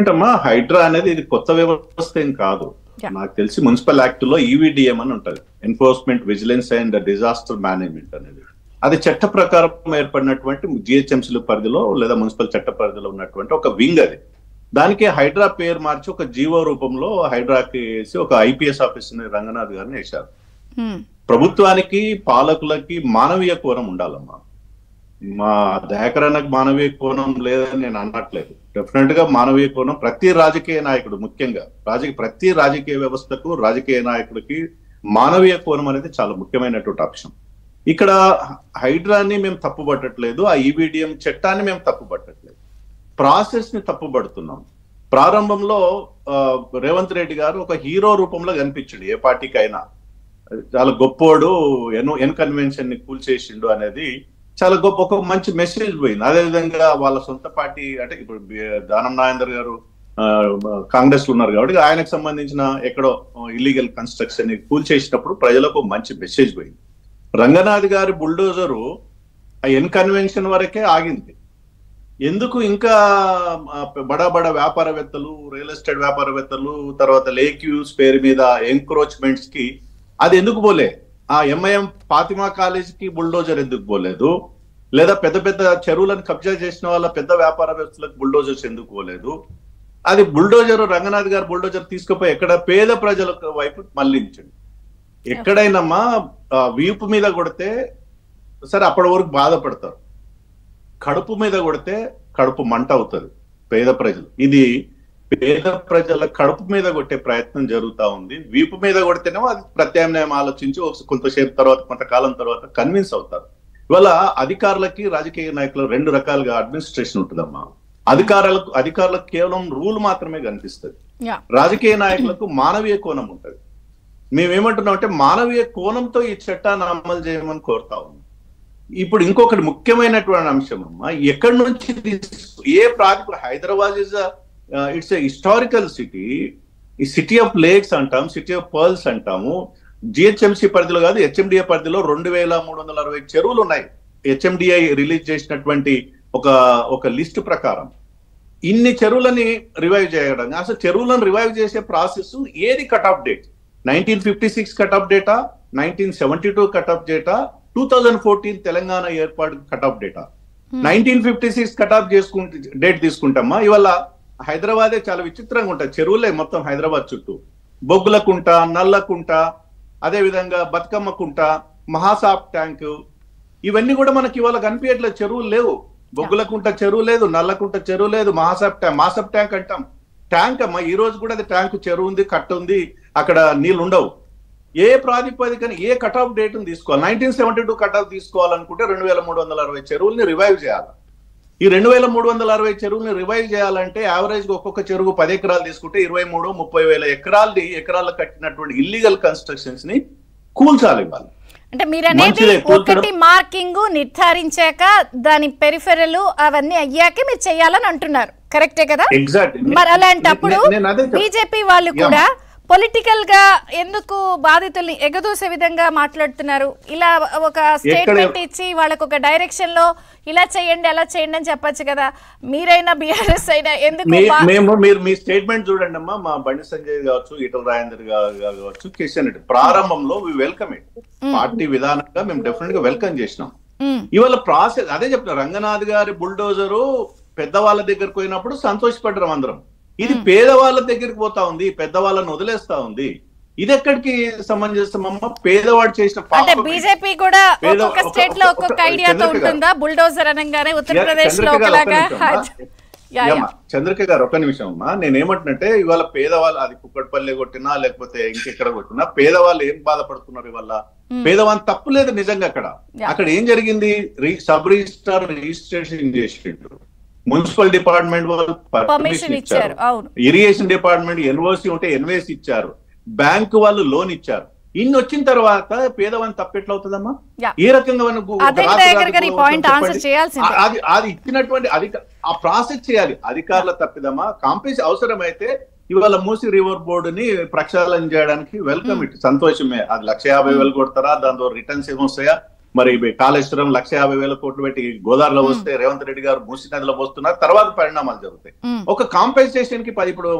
ఏంటమ్మా హైడ్రా అనేది ఇది కొత్త వ్యవస్థ ఏం కాదు. నాకు తెలిసి మున్సిపల్ యాక్ట్ లో ఈవిడిఎం అని ఉంటది, enforcement vigilance and disaster management అనేది. అది చట్ట ప్రకారం ఏర్పడినటువంటి జిహెచ్ఎంసీ పరిధిలో లేదా మున్సిపల్ చట్ట పరిధిలో ఉన్నటువంటి ఒక వింగ్. అది దానికి హైడ్రా పేరు మార్చి ఒక జీవో రూపంలో హైడ్రాకి వేసి ఒక ఐపీఎస్ ఆఫీసర్ రంగనాథ్ గారిని వేశారు. ప్రభుత్వానికి పాలకులకి మానవీయ కోణం ఉండాలమ్మా. మా దయాకరణకు మానవీయ కోణం లేదని నేను అనట్లేదు. డెఫినెట్ గా మానవీయ కోణం ప్రతి రాజకీయ నాయకుడు, ముఖ్యంగా ప్రతి రాజకీయ వ్యవస్థకు రాజకీయ నాయకుడికి మానవీయ కోణం అనేది చాలా ముఖ్యమైనటువంటి అంశం. ఇక్కడ హైడ్రాని మేము తప్పుపట్టట్లేదు, ఆ ఈవిడిఎం చట్టాన్ని మేము తప్పుపట్టట్లేదు, ప్రాసెస్ ని తప్పుపడుతున్నాం. ప్రారంభంలో రేవంత్ రెడ్డి గారు ఒక హీరో రూపంలో కనిపించాడు ఏ పార్టీకి అయినా. చాలా గొప్పోడు, కన్వెన్షన్ ని కూల్చేసిండు అనేది చాలా గొప్ప ఒక మంచి మెసేజ్ పోయింది. అదేవిధంగా వాళ్ళ సొంత పార్టీ అంటే ఇప్పుడు దానం నాగేందర్ గారు కాంగ్రెస్ లో ఉన్నారు కాబట్టి ఆయనకు సంబంధించిన ఎక్కడో ఇల్లీగల్ కన్స్ట్రక్షన్ ని కూల్చేసినప్పుడు ప్రజలకు మంచి మెసేజ్ పోయింది. రంగనాథ్ గారి బుల్డోజరు ఆ కన్వెన్షన్ వరకే ఆగింది. ఎందుకు ఇంకా బడా వ్యాపారవేత్తలు, రియల్ ఎస్టేట్ వ్యాపారవేత్తలు, తర్వాత లేక్ యూస్ పేరు మీద ఎంక్రోచ్మెంట్స్ కి అది ఎందుకు పోలే? ఆ ఎంఐఎం ఫాతిమా కాలేజీకి బుల్డోజర్ ఎందుకు పోలేదు? లేదా పెద్ద పెద్ద చెరువులను కబ్జా చేసిన వాళ్ళ పెద్ద వ్యాపారవేత్తలకు బుల్డోజర్స్ ఎందుకు పోలేదు? అది బుల్డోజర్ రంగనాథ్ గారు బుల్డోజర్ తీసుకుపోయి ఎక్కడ పేద ప్రజల వైపు మళ్లించండి. ఎక్కడైనామా వీపు మీద కొడితే సరే అప్పటి వరకు బాధపడతారు, కడుపు మీద కొడితే కడుపు మంట అవుతుంది పేద ప్రజలు. ఇది పేద ప్రజల కడుపు మీద కొట్టే ప్రయత్నం జరుగుతూ ఉంది. వీపు మీద కొడితేనేమో అది ప్రత్యామ్నాయం ఆలోచించి కొంతసేపు తర్వాత కొంతకాలం తర్వాత కన్విన్స్ అవుతారు. ఇవాళ అధికారులకి రాజకీయ నాయకులకు రెండు రకాలుగా అడ్మినిస్ట్రేషన్ ఉంటుందమ్మా. అధికారులకు కేవలం రూల్ మాత్రమే కనిపిస్తుంది, రాజకీయ నాయకులకు మానవీయ కోణం ఉంటుంది. మేమేమంటున్నాం అంటే మానవీయ కోణంతో ఈ చట్టాన్ని అమలు చేయమని కోరుతా ఉన్నాం. ఇప్పుడు ఇంకొకటి ముఖ్యమైనటువంటి అంశం అమ్మా, ఎక్కడి నుంచి ఏ ప్రాతిపదిక Hyderabad is it's a historical city. ఈ సిటీ ఆఫ్ లేక్స్ అంటాం, సిటీ ఆఫ్ పర్ల్స్ అంటాము. జిహెచ్ఎంసీ పరిధిలో కాదు, హెచ్ఎండిఏ పరిధిలో 2360 చెరువులు ఉన్నాయి. హెచ్ఎండిఏ రిలీజ్ చేసినటువంటి ఒక లిస్ట్ ప్రకారం ఇన్ని చెరువులని రివైవ్ చేయడం. అసలు చెరువులను రివైవ్ చేసే ప్రాసెస్ ఏది? Cut off date 1956 cut off data, 1972 cut off data, 2014 Telangana ఏర్పాటు cut off data. 1956 cut off date తీసుకుంటామా. ఇవాళ హైదరాబాదే చాలా విచిత్రంగా ఉంటుంది. చెరువులే మొత్తం హైదరాబాద్ చుట్టూ, బొగ్గులకుంట, నల్లకుంట, అదే విధంగా బతుకమ్మ కుంట, మహాసాప్ ట్యాంక్, ఇవన్నీ కూడా మనకి ఇవాళ కనిపించట్లేదు. చెరువులు లేవు. బొగ్గులకుంట చెరువు లేదు, నల్లకుంట చెరువు లేదు, మాసాప్ ట్యాంక్ అంటాం. ట్యాంక్ అమ్మా, ఈ రోజు కూడా అది ట్యాంక్, చెరువు ఉంది, కట్ట ఉంది, అక్కడ నీళ్ళు ఉండవు. ఏ ప్రాతిపదికన ఏ కట్ ఆఫ్ డేట్ తీసుకోవాలి? 1972 కట్ ఆఫ్ తీసుకోవాలనుకుంటే 2360 చెరువుల్ని రివైవ్ చేయాలి. ఈ 2360 చెరువుల్ని రివైవ్ చేయాలంటే యావరేజ్ ఒక్కొక్క చెరువు 10 ఎకరాలు తీసుకుంటే 23-30 వేల ఎకరాలు కట్టినటువంటి ఇల్లీగల్ కన్స్ట్రక్షన్స్ ని కూల్చాలి ఇవ్వాలి. అంటే మీరు అనేది ఒకటి మార్కింగ్ నిర్ధారించాక దాని పెరిఫెరల్ అవన్నీ అయ్యాకే మీరు చేయాలని అంటున్నారు, కరెక్టే కదా? ఎగ్జాక్ట్. మరి అలాంటప్పుడు బీజేపీ వాళ్ళు కూడా పొలిటికల్ గా ఎందుకు బాధితుల్ని ఎగదూసే విధంగా మాట్లాడుతున్నారు? ఇలా ఒక స్టేట్మెంట్ ఇచ్చి వాళ్ళకు ఒక డైరెక్షన్ లో ఇలా చేయండి అలా చేయండి అని చెప్పొచ్చు కదా. మీరైనా బీఆర్ఎస్ అయినా ఎందుకు? మీరు మీ స్టేట్మెంట్ చూడండి అమ్మా. మా బండి సంజయ్ కావచ్చు, ఈటల రాజేందర్ కావచ్చు, కిషన్ రెడ్డి ప్రారంభంలో వెల్కమ్ ఇట్. పార్టీ విధానంగా మేము డెఫినెట్ గా వెల్కమ్ చేసినాం. ఇవాళ ప్రాసెస్ అదే చెప్తున్నా. రంగనాథ్ గారి బుల్డోజరు పెద్దవాళ్ళ దగ్గరకు పోయినప్పుడు సంతోషపడ్డాం అందరం. ఇది పేదవాళ్ళ దగ్గరికి పోతా ఉంది, పెద్దవాళ్ళని వదిలేస్తా ఉంది. ఇది ఎక్కడికి సమంజసమమ్మ? పేదవాడు చేసిన బీజేపీ కూడా ఒక్కొక్క స్టేట్ లో ఒక్కొక్క ఐడియాతో ఉంటుందా? బుల్డోజర్ అనగానే ఉత్తరప్రదేశ్ లో చంద్రిక గారు ఒక్క నిమిషం అమ్మా. నేనేమంటున్నంటే ఇవాళ పేదవాళ్ళు, అది కుక్కడపల్లి కొట్టినా లేకపోతే ఇంకెక్కడ కొట్టినా పేదవాళ్ళు ఏం బాధపడుతున్నారు ఇవాళ? పేదవాళ్ళు తప్పు లేదు నిజంగా. అక్కడ ఏం జరిగింది? సబ్ రిజిస్ట్రార్ రిజిస్ట్రేషన్ చేసిండు, మున్సిపల్ డిపార్ట్మెంట్ వాళ్ళు పర్మిషన్ ఇచ్చారు, ఇరిగేషన్ డిపార్ట్మెంట్ ఎన్ఓసి ఉంటే ఎన్ఓసి ఇచ్చారు, బ్యాంకు వాళ్ళు లోన్ ఇచ్చారు. ఇన్ని వచ్చిన తర్వాత పేదవాళ్ళని తప్పెట్లవుతుందమ్మా? ఏ రకంగా అది ఇచ్చినటువంటి ఆ ప్రాసెస్ చేయాలి. అధికారుల తప్పిదమ్మా? కాంపెన్సేషన్ అవసరమైతే ఇవాళ మూసి రివర్ బోర్డుని ప్రక్షాళన చేయడానికి వెల్కమ్ ఇట్, సంతోషమే. అది 150,000 కొడతారా, దాంతో రిటర్న్స్ ఏమొస్తాయా మరి కాళేశ్వరం 1,50,000 కోట్లు పెట్టి గోదావరిలో వస్తే రేవంత్ రెడ్డి గారు మూసీ నదిలో పోస్తున్నారు, తర్వాత పరిణామాలు జరుగుతాయి. ఒక కాంపెన్సేషన్ కి ఇప్పుడు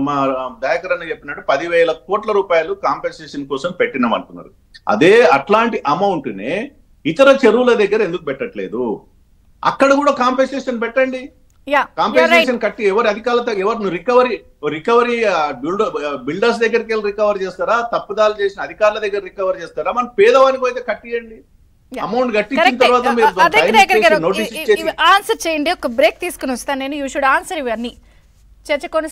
మా దయాకర్ అన్న చెప్పినట్టు 10,000 కోట్ల రూపాయలు కాంపెన్సేషన్ కోసం పెట్టినాం అంటున్నారు. అదే అట్లాంటి అమౌంట్ నే ఇతర చెరువుల దగ్గర ఎందుకు పెట్టట్లేదు? అక్కడ కూడా కాంపెన్సేషన్ పెట్టండి. కాంపెన్సేషన్ కట్టి ఎవరి అధికారులతో ఎవరు రికవరీ బిల్డర్స్ దగ్గరికి వెళ్ళి రికవర్ చేస్తారా, తప్పుదాలు చేసిన అధికారుల దగ్గర రికవర్ చేస్తారా? మన పేదవానికి అయితే కట్టియండి. అమౌంట్ కట్టించిన తర్వాత ఆన్సర్ చేయండి. ఒక బ్రేక్ తీసుకుని వస్తాను నేను. యూ షుడ్ ఆన్సర్ ఇవన్నీ. చర్చ